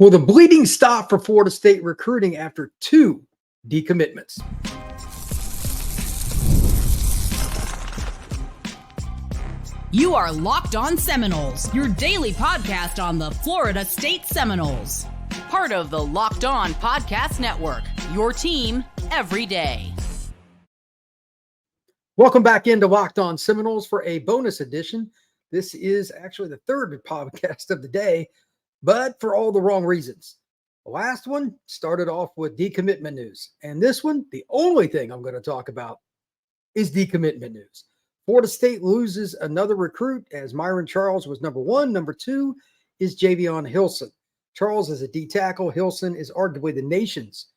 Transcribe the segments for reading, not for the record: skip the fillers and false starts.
Will the bleeding stop for Florida State recruiting after 2 decommitments? You are Locked On Seminoles, your daily podcast on the Florida State Seminoles. Part of the Locked On Podcast Network, your team every day. Welcome back into Locked On Seminoles for a bonus edition. This is actually the third podcast of the day, but for all the wrong reasons. The last one started off with decommitment news, and this one, the only thing I'm going to talk about is decommitment news. Florida State loses another recruit as Myron Charles was number 1. Number 2 is Javion Hilson. Charles is a D tackle. Hilson is arguably the nation's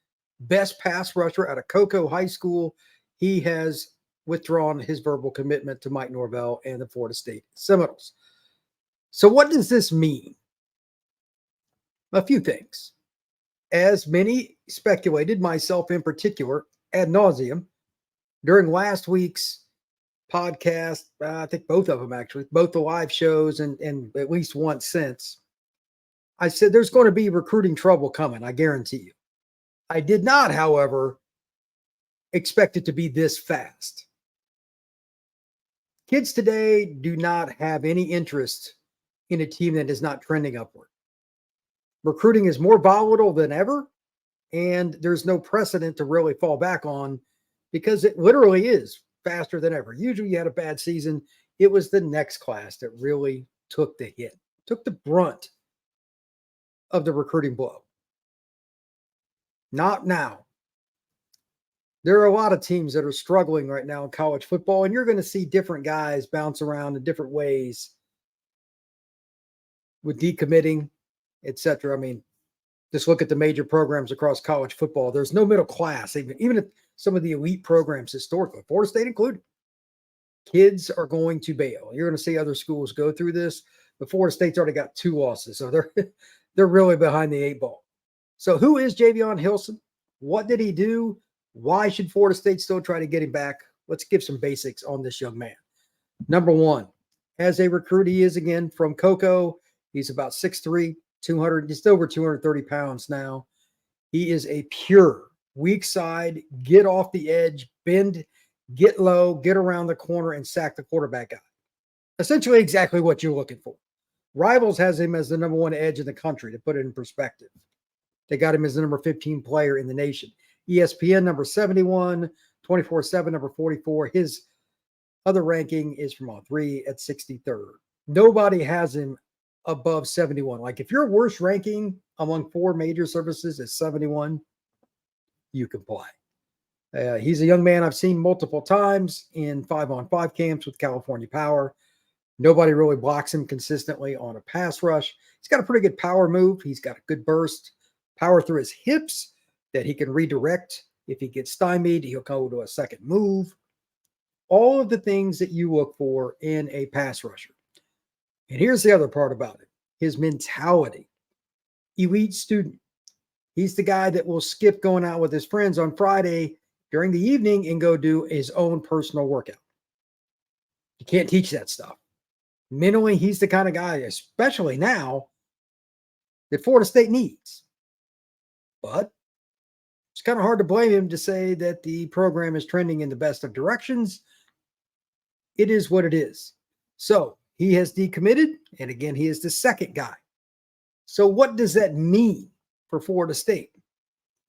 best pass rusher out of Cocoa High School. He has withdrawn his verbal commitment to Mike Norvell and the Florida State Seminoles. So what does this mean? A few things. As many speculated, myself in particular, ad nauseum, during last week's podcast, I think both of them actually, both the live shows and at least once since, I said there's going to be recruiting trouble coming, I guarantee you. I did not, however, expect it to be this fast. Kids today do not have any interest in a team that is not trending upward. Recruiting is more volatile than ever, and there's no precedent to really fall back on because it literally is faster than ever. Usually you had a bad season. It was the next class that really took the hit, took the brunt of the recruiting blow. Not now. There are a lot of teams that are struggling right now in college football, and you're going to see different guys bounce around in different ways with decommitting, etc. I mean, just look at the major programs across college football. There's no middle class, even at some of the elite programs historically, Florida State included. Kids are going to bail. You're going to see other schools go through this, but Florida State's already got 2 losses, so they're really behind the 8 ball. So who is Javion Hilson? What did he do? Why should Florida State still try to get him back? Let's give some basics on this young man. Number 1, as a recruit, he is again from Cocoa. He's about 6'3", just over 230 pounds now. He is a pure weak side, get off the edge, bend, get low, get around the corner, and sack the quarterback out. Essentially exactly what you're looking for. Rivals has him as the number 1 edge in the country, to put it in perspective. They got him as the number 15 player in the nation. ESPN number 71, 24/7 number 44. His other ranking is from all 3 at 63rd. Nobody has him above 71. Like if your worst ranking among 4 major services is 71, you can play. He's a young man I've seen multiple times in 5-on-5 camps with California Power. Nobody really blocks him consistently on a pass rush. He's got a pretty good power move. He's got a good burst, power through his hips that he can redirect. If he gets stymied, he'll go to a second move. All of the things that you look for in a pass rusher. And here's the other part about it. His mentality. Elite student. He's the guy that will skip going out with his friends on Friday during the evening and go do his own personal workout. You can't teach that stuff. Mentally, he's the kind of guy, especially now, that Florida State needs. But it's kind of hard to blame him to say that the program is trending in the best of directions. It is what it is. So he has decommitted, and again, he is the second guy. So what does that mean for Florida State?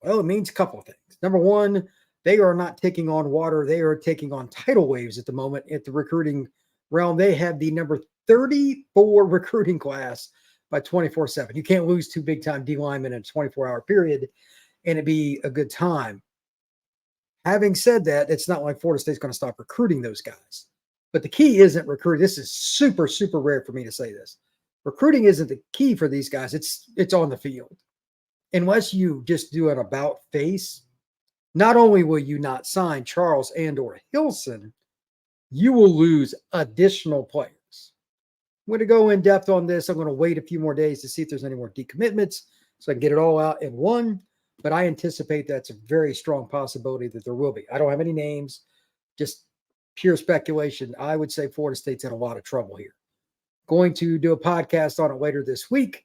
Well, it means a couple of things. Number 1, they are not taking on water. They are taking on tidal waves at the moment at the recruiting realm. They have the number 34 recruiting class by 24/7. You can't lose 2 big-time D linemen in a 24-hour period and it'd be a good time. Having said that, it's not like Florida State's going to stop recruiting those guys. But the key isn't recruiting. This is super, super rare for me to say this. Recruiting isn't the key for these guys. It's on the field. Unless you just do an about face, not only will you not sign Charles and or Hilson, you will lose additional players. I'm going to go in depth on this. I'm going to wait a few more days to see if there's any more decommitments so I can get it all out in one. But I anticipate that's a very strong possibility that there will be. I don't have any names, just pure speculation. I would say Florida State's in a lot of trouble here. Going to do a podcast on it later this week,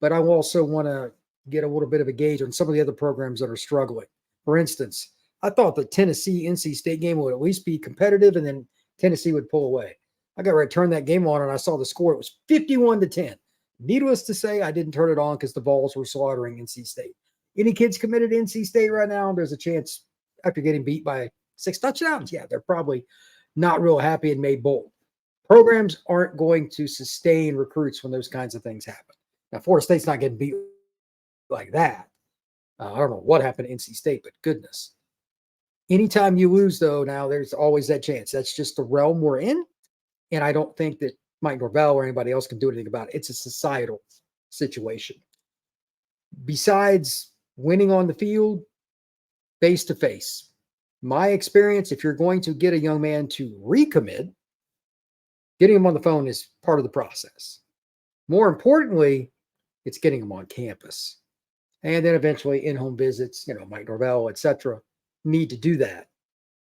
but I also want to get a little bit of a gauge on some of the other programs that are struggling. For instance, I thought the Tennessee-NC State game would at least be competitive, and then Tennessee would pull away. I got ready to turn that game on, and I saw the score. It was 51-10. Needless to say, I didn't turn it on because the Vols were slaughtering NC State. Any kids committed to NC State right now, there's a chance after getting beat by 6 touchdowns, yeah, they're probably not real happy and made bold. Programs aren't going to sustain recruits when those kinds of things happen. Now, Florida State's not getting beat like that. I don't know what happened to NC State, but goodness. Anytime you lose, though, now there's always that chance. That's just the realm we're in. And I don't think that Mike Norvell or anybody else can do anything about it. It's a societal situation. Besides winning on the field, face-to-face, my experience, if you're going to get a young man to recommit, getting him on the phone is part of the process. More importantly, it's getting him on campus. And then eventually in-home visits, Mike Norvell, etc., need to do that.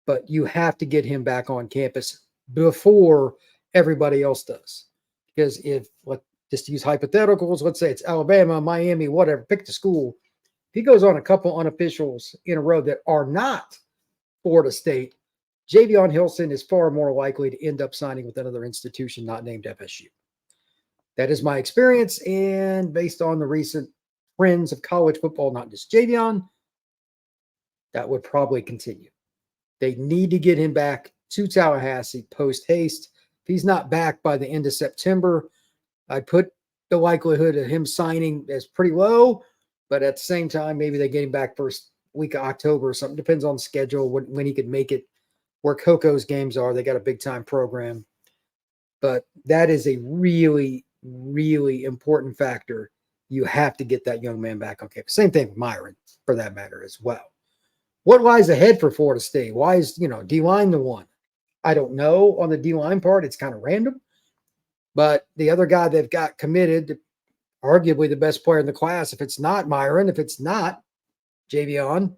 But you have to get him back on campus before everybody else does. Because just to use hypotheticals, let's say it's Alabama, Miami, whatever, pick the school. If he goes on a couple unofficials in a row that are not Florida State, Javion Hilson is far more likely to end up signing with another institution not named FSU. That is my experience, and based on the recent trends of college football, not just Javion, that would probably continue. They need to get him back to Tallahassee post-haste. If he's not back by the end of September, I'd put the likelihood of him signing as pretty low, but at the same time, maybe they get him back first week of October or something. Depends on the schedule, when he could make it, where Coco's games are. They got a big-time program. But that is a really, really important factor. You have to get that young man back on campus. Same thing with Myron, for that matter, as well. What lies ahead for Florida State? Why is, D-line the one? I don't know on the D-line part. It's kind of random. But the other guy they've got committed, arguably the best player in the class, if it's not Myron, if it's not Javion,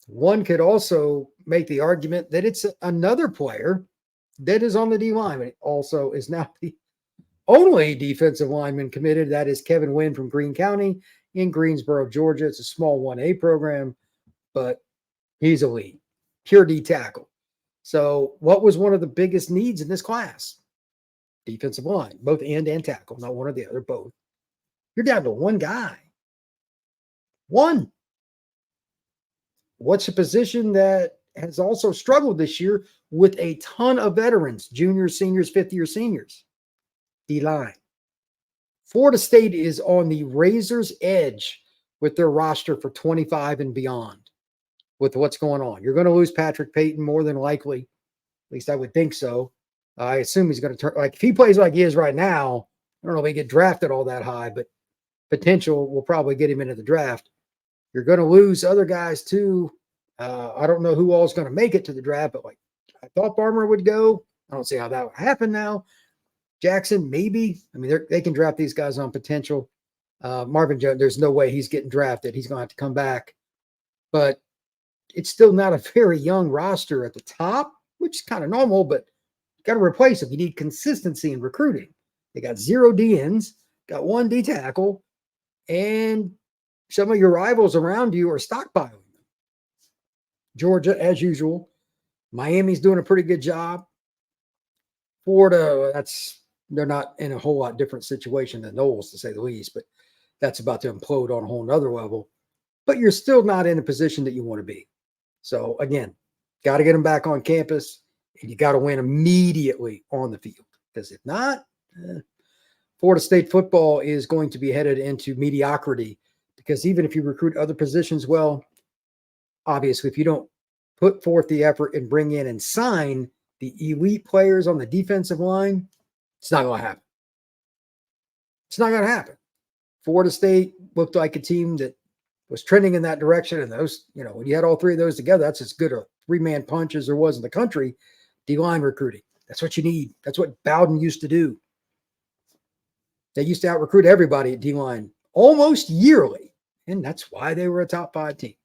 one could also make the argument that it's another player that is on the D-line. It also is now the only defensive lineman committed. That is Kevin Wynn from Greene County in Greensboro, Georgia. It's a small 1A program, but he's elite, pure D tackle. So what was one of the biggest needs in this class? Defensive line, both end and tackle, not one or the other, both. You're down to one guy. One. What's a position that has also struggled this year with a ton of veterans, juniors, seniors, fifth-year seniors? D-line. Florida State is on the razor's edge with their roster for 25 and beyond with what's going on. You're going to lose Patrick Payton more than likely. At least I would think so. I assume he's going to turn, if he plays like he is right now, I don't know if he get drafted all that high, but potential will probably get him into the draft. You're going to lose other guys too. I don't know who all is going to make it to the draft, but I thought Farmer would go. I don't see how that would happen now. Jackson, maybe. I mean, they can draft these guys on potential. Marvin Jones, there's no way he's getting drafted. He's going to have to come back. But it's still not a very young roster at the top, which is kind of normal, but you got to replace them. You need consistency in recruiting. They got 0 DNs, got 1 D tackle, and some of your rivals around you are stockpiling them. Georgia, as usual. Miami's doing a pretty good job. Florida, they're not in a whole lot different situation than Noles, to say the least, but that's about to implode on a whole nother level. But you're still not in a position that you want to be. So, again, got to get them back on campus, and you got to win immediately on the field. Because if not, Florida State football is going to be headed into mediocrity, because even if you recruit other positions well, obviously, if you don't put forth the effort and bring in and sign the elite players on the defensive line, it's not going to happen. It's not going to happen. Florida State looked like a team that was trending in that direction. And those, when you had all 3 of those together, that's as good a 3-man punch as there was in the country. D-line recruiting. That's what you need. That's what Bowden used to do. They used to out-recruit everybody at D-line almost yearly. And that's why they were a top 5 team.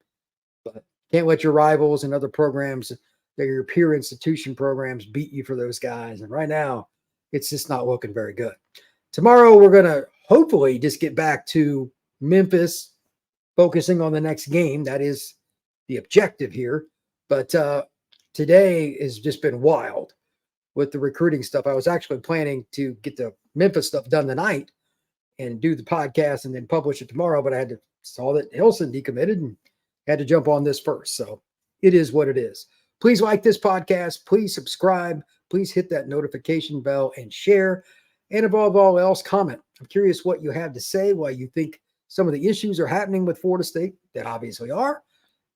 But can't let your rivals and other programs, that your peer institution programs, beat you for those guys. And right now, it's just not looking very good. Tomorrow, we're going to hopefully just get back to Memphis focusing on the next game. That is the objective here. But today has just been wild with the recruiting stuff. I was actually planning to get the Memphis stuff done tonight and do the podcast and then publish it tomorrow, but I saw that Hilson decommitted and had to jump on this first. So it is what it is. Please like this podcast. Please subscribe. Please hit that notification bell and share. And above all else, comment. I'm curious what you have to say, why you think some of the issues are happening with Florida State that obviously are.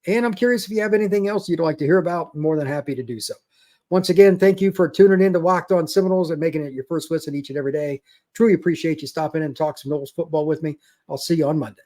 And I'm curious if you have anything else you'd like to hear about. I'm more than happy to do so. Once again, thank you for tuning in to Locked On Seminoles and making it your first listen each and every day. Truly appreciate you stopping in and talk some Noles football with me. I'll see you on Monday.